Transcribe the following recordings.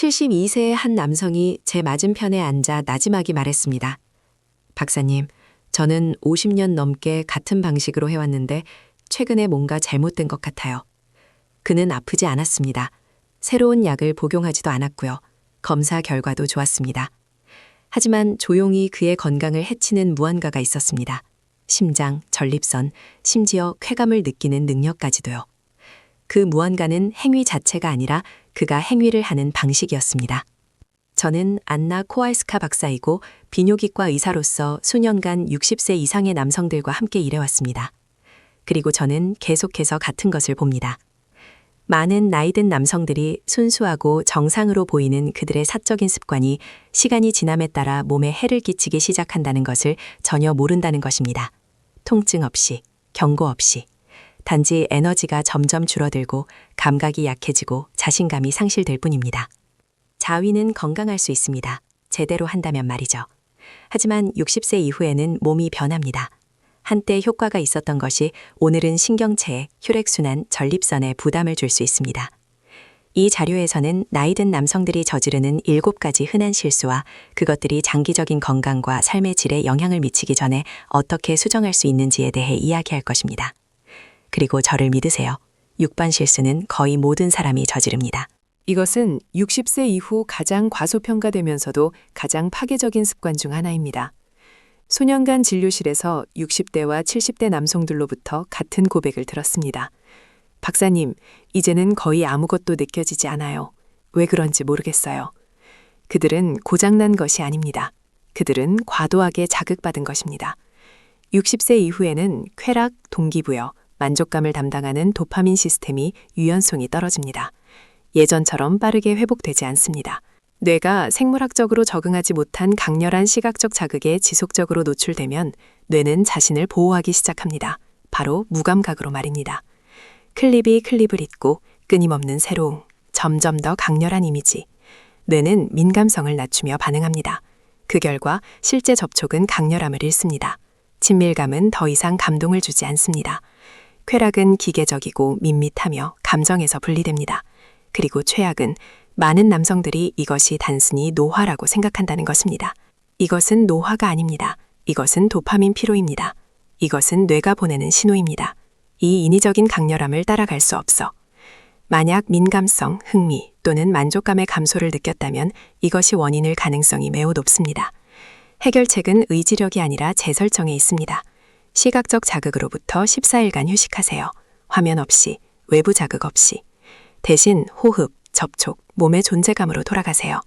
72세의 한 남성이 제 맞은편에 앉아 나지막이 말했습니다. 박사님, 저는 50년 넘게 같은 방식으로 해왔는데 최근에 뭔가 잘못된 것 같아요. 그는 아프지 않았습니다. 새로운 약을 복용하지도 않았고요. 검사 결과도 좋았습니다. 하지만 조용히 그의 건강을 해치는 무언가가 있었습니다. 심장, 전립선, 심지어 쾌감을 느끼는 능력까지도요. 그 무언가는 행위 자체가 아니라 그가 행위를 하는 방식이었습니다. 저는 안나 코왈스카 박사이고 비뇨기과 의사로서 수년간 60세 이상의 남성들과 함께 일해왔습니다. 그리고 저는 계속해서 같은 것을 봅니다. 많은 나이든 남성들이 순수하고 정상으로 보이는 그들의 사적인 습관이 시간이 지남에 따라 몸에 해를 끼치기 시작한다는 것을 전혀 모른다는 것입니다. 통증 없이, 경고 없이. 단지 에너지가 점점 줄어들고 감각이 약해지고 자신감이 상실될 뿐입니다. 자위는 건강할 수 있습니다. 제대로 한다면 말이죠. 하지만 60세 이후에는 몸이 변합니다. 한때 효과가 있었던 것이 오늘은 신경체에, 혈액순환, 전립선에 부담을 줄 수 있습니다. 이 자료에서는 나이든 남성들이 저지르는 7가지 흔한 실수와 그것들이 장기적인 건강과 삶의 질에 영향을 미치기 전에 어떻게 수정할 수 있는지에 대해 이야기할 것입니다. 그리고 저를 믿으세요. 6번 실수는 거의 모든 사람이 저지릅니다. 이것은 60세 이후 가장 과소평가되면서도 가장 파괴적인 습관 중 하나입니다. 수년간 진료실에서 60대와 70대 남성들로부터 같은 고백을 들었습니다. 박사님, 이제는 거의 아무것도 느껴지지 않아요. 왜 그런지 모르겠어요. 그들은 고장난 것이 아닙니다. 그들은 과도하게 자극받은 것입니다. 60세 이후에는 쾌락, 동기부여, 만족감을 담당하는 도파민 시스템이 유연성이 떨어집니다. 예전처럼 빠르게 회복되지 않습니다. 뇌가 생물학적으로 적응하지 못한 강렬한 시각적 자극에 지속적으로 노출되면 뇌는 자신을 보호하기 시작합니다. 바로 무감각으로 말입니다. 클립이 클립을 잇고 끊임없는 새로움, 점점 더 강렬한 이미지. 뇌는 민감성을 낮추며 반응합니다. 그 결과 실제 접촉은 강렬함을 잃습니다. 친밀감은 더 이상 감동을 주지 않습니다. 쾌락은 기계적이고 밋밋하며 감정에서 분리됩니다. 그리고 최악은 많은 남성들이 이것이 단순히 노화라고 생각한다는 것입니다. 이것은 노화가 아닙니다. 이것은 도파민 피로입니다. 이것은 뇌가 보내는 신호입니다. 이 인위적인 강렬함을 따라갈 수 없어. 만약 민감성, 흥미 또는 만족감의 감소를 느꼈다면 이것이 원인일 가능성이 매우 높습니다. 해결책은 의지력이 아니라 재설정에 있습니다. 시각적 자극으로부터 14일간 휴식하세요. 화면 없이, 외부 자극 없이. 대신 호흡, 접촉, 몸의 존재감으로 돌아가세요.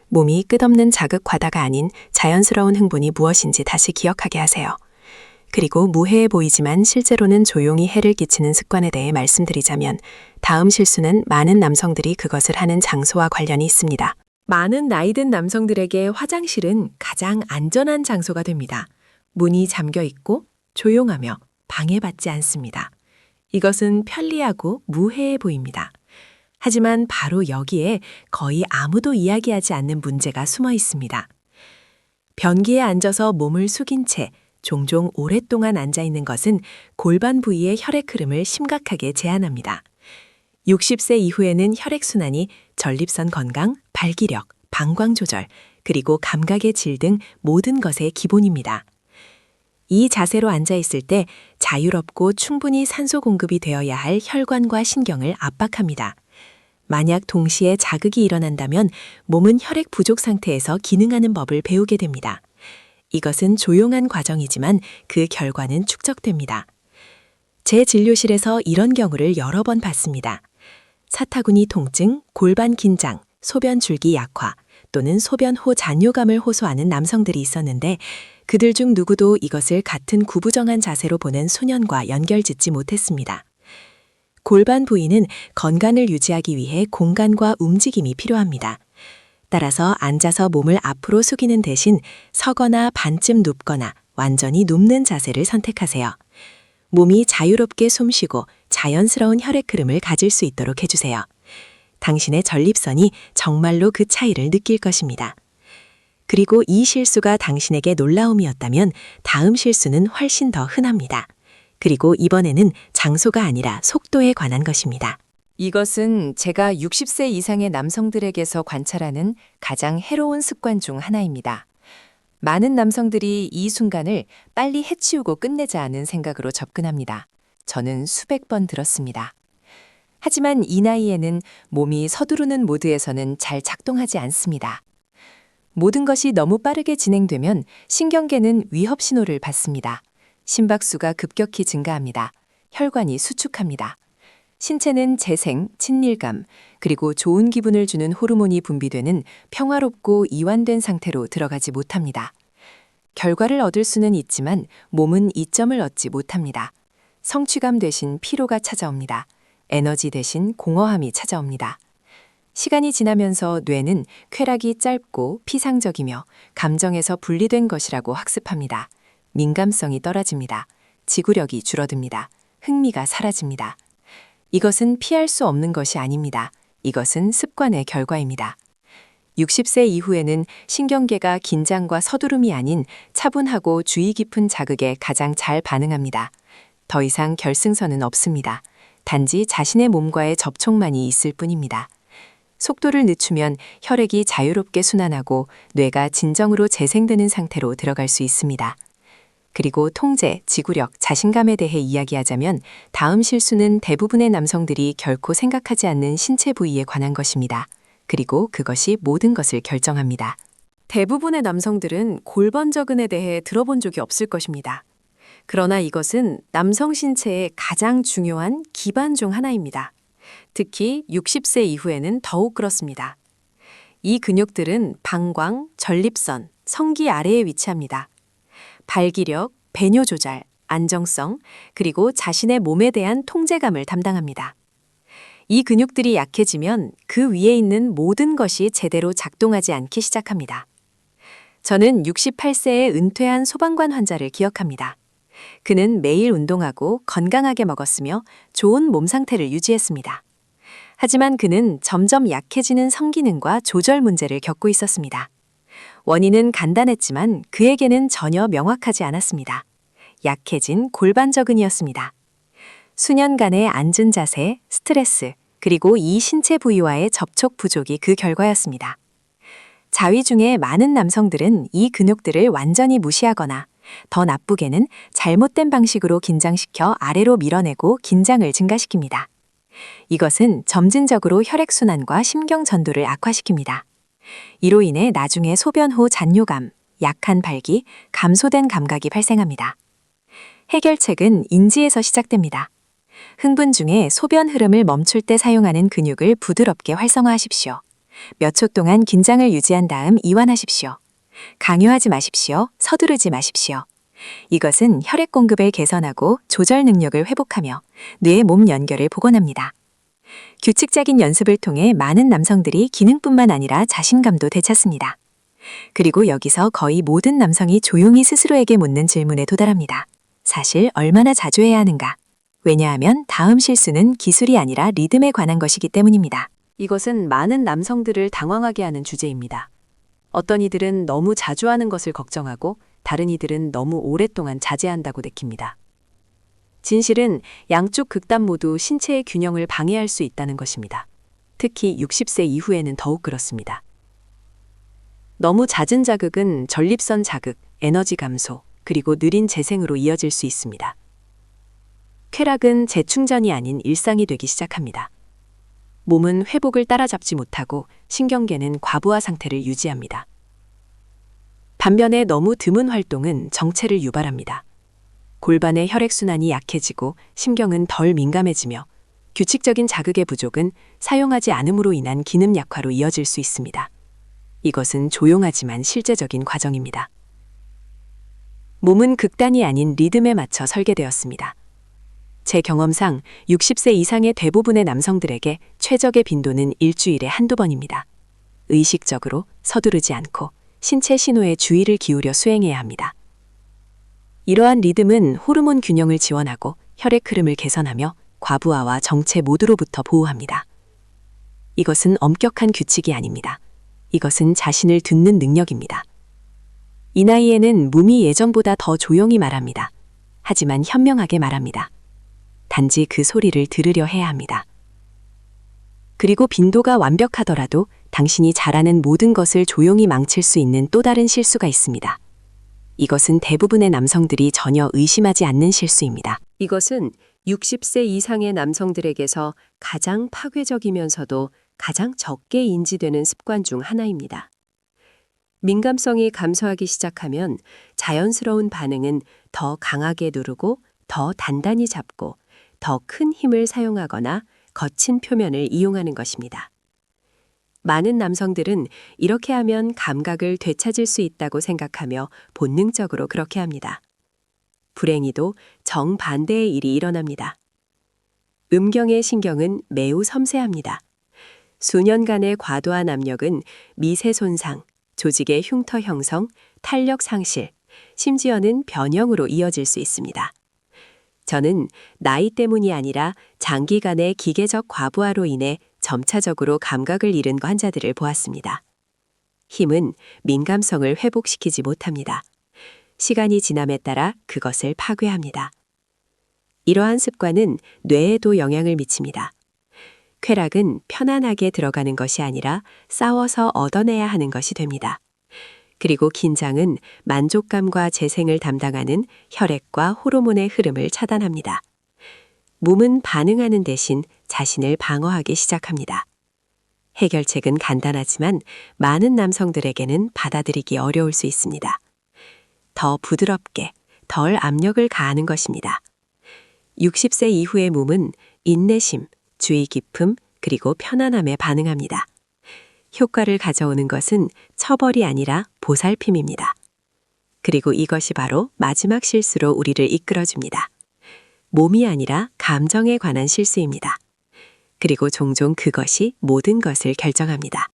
몸이 끝없는 자극 과다가 아닌 자연스러운 흥분이 무엇인지 다시 기억하게 하세요. 그리고 무해해 보이지만 실제로는 조용히 해를 끼치는 습관에 대해 말씀드리자면 다음 실수는 많은 남성들이 그것을 하는 장소와 관련이 있습니다. 많은 나이든 남성들에게 화장실은 가장 안전한 장소가 됩니다. 문이 잠겨 있고 조용하며 방해받지 않습니다. 이것은 편리하고 무해해 보입니다. 하지만 바로 여기에 거의 아무도 이야기하지 않는 문제가 숨어 있습니다. 변기에 앉아서 몸을 숙인 채 종종 오랫동안 앉아 있는 것은 골반 부위의 혈액 흐름을 심각하게 제한합니다. 60세 이후에는 혈액순환이 전립선 건강, 발기력, 방광 조절, 그리고 감각의 질 등 모든 것의 기본입니다. 이 자세로 앉아 있을 때 자유롭고 충분히 산소 공급이 되어야 할 혈관과 신경을 압박합니다. 만약 동시에 자극이 일어난다면 몸은 혈액 부족 상태에서 기능하는 법을 배우게 됩니다. 이것은 조용한 과정이지만 그 결과는 축적됩니다. 제 진료실에서 이런 경우를 여러 번 봤습니다. 사타구니 통증, 골반 긴장, 소변 줄기 약화 또는 소변호 잔뇨감을 호소하는 남성들이 있었는데 그들 중 누구도 이것을 같은 구부정한 자세로 보는 소년과 연결짓지 못했습니다. 골반 부위는 건강을 유지하기 위해 공간과 움직임이 필요합니다. 따라서 앉아서 몸을 앞으로 숙이는 대신 서거나 반쯤 눕거나 완전히 눕는 자세를 선택하세요. 몸이 자유롭게 숨쉬고 자연스러운 혈액 흐름을 가질 수 있도록 해주세요. 당신의 전립선이 정말로 그 차이를 느낄 것입니다. 그리고 이 실수가 당신에게 놀라움이었다면 다음 실수는 훨씬 더 흔합니다. 그리고 이번에는 장소가 아니라 속도에 관한 것입니다. 이것은 제가 60세 이상의 남성들에게서 관찰하는 가장 해로운 습관 중 하나입니다. 많은 남성들이 이 순간을 빨리 해치우고 끝내자 하는 생각으로 접근합니다. 저는 수백 번 들었습니다. 하지만 이 나이에는 몸이 서두르는 모드에서는 잘 작동하지 않습니다. 모든 것이 너무 빠르게 진행되면 신경계는 위협 신호를 받습니다. 심박수가 급격히 증가합니다. 혈관이 수축합니다. 신체는 재생, 친밀감, 그리고 좋은 기분을 주는 호르몬이 분비되는 평화롭고 이완된 상태로 들어가지 못합니다. 결과를 얻을 수는 있지만 몸은 이점을 얻지 못합니다. 성취감 대신 피로가 찾아옵니다. 에너지 대신 공허함이 찾아옵니다. 시간이 지나면서 뇌는 쾌락이 짧고 피상적이며 감정에서 분리된 것이라고 학습합니다. 민감성이 떨어집니다. 지구력이 줄어듭니다. 흥미가 사라집니다. 이것은 피할 수 없는 것이 아닙니다. 이것은 습관의 결과입니다. 60세 이후에는 신경계가 긴장과 서두름이 아닌 차분하고 주의 깊은 자극에 가장 잘 반응합니다. 더 이상 결승선은 없습니다. 단지 자신의 몸과의 접촉만이 있을 뿐입니다. 속도를 늦추면 혈액이 자유롭게 순환하고 뇌가 진정으로 재생되는 상태로 들어갈 수 있습니다. 그리고 통제, 지구력, 자신감에 대해 이야기하자면 다음 실수는 대부분의 남성들이 결코 생각하지 않는 신체 부위에 관한 것입니다. 그리고 그것이 모든 것을 결정합니다. 대부분의 남성들은 골반저근에 대해 들어본 적이 없을 것입니다. 그러나 이것은 남성 신체의 가장 중요한 기반 중 하나입니다. 특히 60세 이후에는 더욱 그렇습니다. 이 근육들은 방광, 전립선, 성기 아래에 위치합니다. 발기력, 배뇨 조절, 안정성, 그리고 자신의 몸에 대한 통제감을 담당합니다. 이 근육들이 약해지면 그 위에 있는 모든 것이 제대로 작동하지 않기 시작합니다. 저는 68세에 은퇴한 소방관 환자를 기억합니다. 그는 매일 운동하고 건강하게 먹었으며 좋은 몸 상태를 유지했습니다. 하지만 그는 점점 약해지는 성기능과 조절 문제를 겪고 있었습니다. 원인은 간단했지만 그에게는 전혀 명확하지 않았습니다. 약해진 골반저근이었습니다. 수년간의 앉은 자세, 스트레스, 그리고 이 신체 부위와의 접촉 부족이 그 결과였습니다. 자위 중에 많은 남성들은 이 근육들을 완전히 무시하거나 더 나쁘게는 잘못된 방식으로 긴장시켜 아래로 밀어내고 긴장을 증가시킵니다. 이것은 점진적으로 혈액순환과 심경전도를 악화시킵니다. 이로 인해 나중에 소변 후 잔뇨감, 약한 발기, 감소된 감각이 발생합니다. 해결책은 인지에서 시작됩니다. 흥분 중에 소변 흐름을 멈출 때 사용하는 근육을 부드럽게 활성화하십시오. 몇 초 동안 긴장을 유지한 다음 이완하십시오. 강요하지 마십시오. 서두르지 마십시오. 이것은 혈액 공급을 개선하고 조절 능력을 회복하며 뇌-몸 연결을 복원합니다. 규칙적인 연습을 통해 많은 남성들이 기능뿐만 아니라 자신감도 되찾습니다. 그리고 여기서 거의 모든 남성이 조용히 스스로에게 묻는 질문에 도달합니다. 사실 얼마나 자주 해야 하는가? 왜냐하면 다음 실수는 기술이 아니라 리듬에 관한 것이기 때문입니다. 이것은 많은 남성들을 당황하게 하는 주제입니다. 어떤 이들은 너무 자주 하는 것을 걱정하고 다른 이들은 너무 오랫동안 자제한다고 느낍니다. 진실은 양쪽 극단 모두 신체의 균형을 방해할 수 있다는 것입니다. 특히 60세 이후에는 더욱 그렇습니다. 너무 잦은 자극은 전립선 자극, 에너지 감소, 그리고 느린 재생으로 이어질 수 있습니다. 쾌락은 재충전이 아닌 일상이 되기 시작합니다. 몸은 회복을 따라잡지 못하고 신경계는 과부하 상태를 유지합니다. 반면에 너무 드문 활동은 정체를 유발합니다. 골반의 혈액순환이 약해지고 심경은 덜 민감해지며 규칙적인 자극의 부족은 사용하지 않음으로 인한 기능 약화로 이어질 수 있습니다. 이것은 조용하지만 실제적인 과정입니다. 몸은 극단이 아닌 리듬에 맞춰 설계되었습니다. 제 경험상 60세 이상의 대부분의 남성들에게 최적의 빈도는 일주일에 한두 번입니다. 의식적으로 서두르지 않고 신체 신호에 주의를 기울여 수행해야 합니다. 이러한 리듬은 호르몬 균형을 지원하고 혈액 흐름을 개선하며 과부하와 정체 모두로부터 보호합니다. 이것은 엄격한 규칙이 아닙니다. 이것은 자신을 듣는 능력입니다. 이 나이에는 몸이 예전보다 더 조용히 말합니다. 하지만 현명하게 말합니다. 단지 그 소리를 들으려 해야 합니다. 그리고 빈도가 완벽하더라도 당신이 잘하는 모든 것을 조용히 망칠 수 있는 또 다른 실수가 있습니다. 이것은 대부분의 남성들이 전혀 의심하지 않는 실수입니다. 이것은 60세 이상의 남성들에게서 가장 파괴적이면서도 가장 적게 인지되는 습관 중 하나입니다. 민감성이 감소하기 시작하면 자연스러운 반응은 더 강하게 누르고 더 단단히 잡고 더 큰 힘을 사용하거나 거친 표면을 이용하는 것입니다. 많은 남성들은 이렇게 하면 감각을 되찾을 수 있다고 생각하며 본능적으로 그렇게 합니다. 불행히도 정반대의 일이 일어납니다. 음경의 신경은 매우 섬세합니다. 수년간의 과도한 압력은 미세 손상, 조직의 흉터 형성, 탄력 상실, 심지어는 변형으로 이어질 수 있습니다. 저는 나이 때문이 아니라 장기간의 기계적 과부하로 인해 점차적으로 감각을 잃은 환자들을 보았습니다. 힘은 민감성을 회복시키지 못합니다. 시간이 지남에 따라 그것을 파괴합니다. 이러한 습관은 뇌에도 영향을 미칩니다. 쾌락은 편안하게 들어가는 것이 아니라 싸워서 얻어내야 하는 것이 됩니다. 그리고 긴장은 만족감과 재생을 담당하는 혈액과 호르몬의 흐름을 차단합니다. 몸은 반응하는 대신 자신을 방어하기 시작합니다. 해결책은 간단하지만 많은 남성들에게는 받아들이기 어려울 수 있습니다. 더 부드럽게, 덜 압력을 가하는 것입니다. 60세 이후의 몸은 인내심, 주의 깊음, 그리고 편안함에 반응합니다. 효과를 가져오는 것은 처벌이 아니라 보살핌입니다. 그리고 이것이 바로 마지막 실수로 우리를 이끌어줍니다. 몸이 아니라 감정에 관한 실수입니다. 그리고 종종 그것이 모든 것을 결정합니다.